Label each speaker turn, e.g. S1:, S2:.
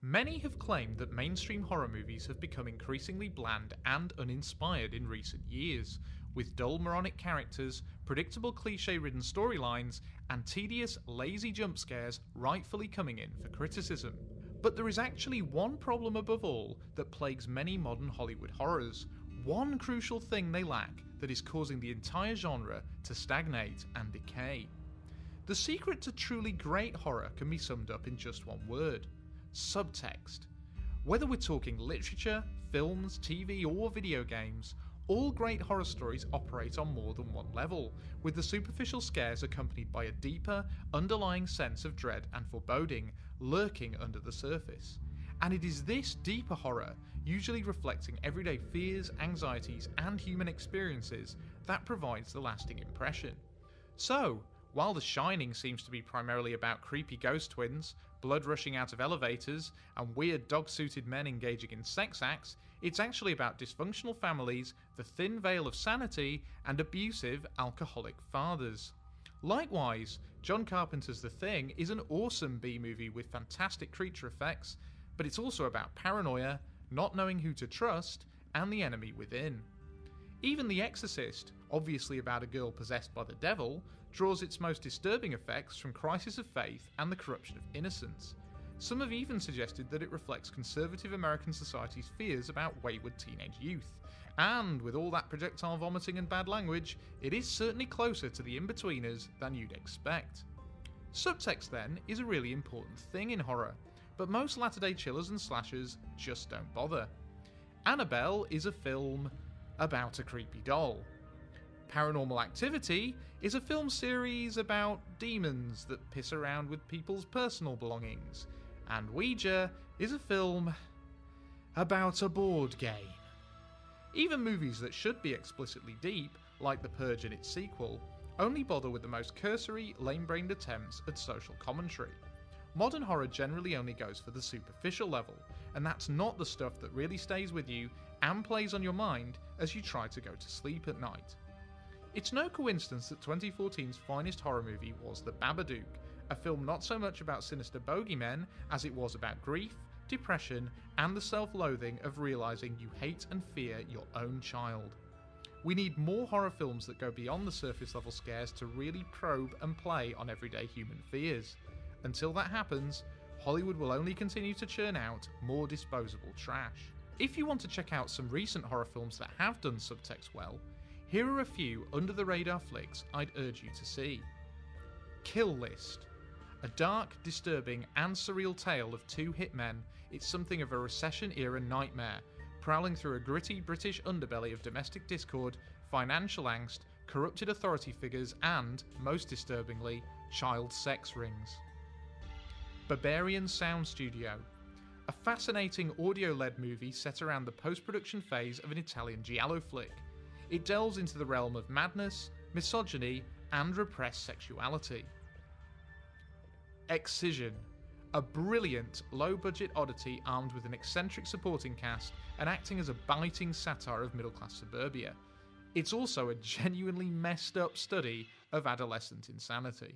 S1: Many have claimed that mainstream horror movies have become increasingly bland and uninspired in recent years, with dull moronic characters, predictable cliche-ridden storylines, and tedious, lazy jump scares rightfully coming in for criticism. But there is actually one problem above all that plagues many modern Hollywood horrors, one crucial thing they lack that is causing the entire genre to stagnate and decay. The secret to truly great horror can be summed up in just one word: subtext. Whether we're talking literature, films, TV or video games, all great horror stories operate on more than one level, with the superficial scares accompanied by a deeper, underlying sense of dread and foreboding lurking under the surface. And it is this deeper horror, usually reflecting everyday fears, anxieties and human experiences, that provides the lasting impression. So, while The Shining seems to be primarily about creepy ghost twins, blood rushing out of elevators, and weird dog-suited men engaging in sex acts, it's actually about dysfunctional families, the thin veil of sanity, and abusive, alcoholic fathers. Likewise, John Carpenter's The Thing is an awesome B-movie with fantastic creature effects, but it's also about paranoia, not knowing who to trust, and the enemy within. Even The Exorcist, obviously about a girl possessed by the devil, draws its most disturbing effects from crisis of faith and the corruption of innocence. Some have even suggested that it reflects conservative American society's fears about wayward teenage youth. And with all that projectile vomiting and bad language, it is certainly closer to the in-betweeners than you'd expect. Subtext, then, is a really important thing in horror, but most latter-day chillers and slashers just don't bother. Annabelle is a film about a creepy doll. Paranormal Activity is a film series about demons that piss around with people's personal belongings. And Ouija is a film about a board game. Even movies that should be explicitly deep, like The Purge and its sequel, only bother with the most cursory, lame-brained attempts at social commentary. Modern horror generally only goes for the superficial level, and that's not the stuff that really stays with you and plays on your mind as you try to go to sleep at night. It's no coincidence that 2014's finest horror movie was The Babadook, a film not so much about sinister bogeymen as it was about grief, depression, and the self-loathing of realising you hate and fear your own child. We need more horror films that go beyond the surface level scares to really probe and play on everyday human fears. Until that happens, Hollywood will only continue to churn out more disposable trash. If you want to check out some recent horror films that have done subtext well, here are a few under-the-radar flicks I'd urge you to see. Kill List. A dark, disturbing and surreal tale of two hitmen, it's something of a recession-era nightmare, prowling through a gritty British underbelly of domestic discord, financial angst, corrupted authority figures and, most disturbingly, child sex rings. Barbarian Sound Studio. A fascinating audio-led movie set around the post-production phase of an Italian giallo flick. It delves into the realm of madness, misogyny, and repressed sexuality. Excision. A brilliant, low-budget oddity armed with an eccentric supporting cast and acting as a biting satire of middle-class suburbia. It's also a genuinely messed up study of adolescent insanity.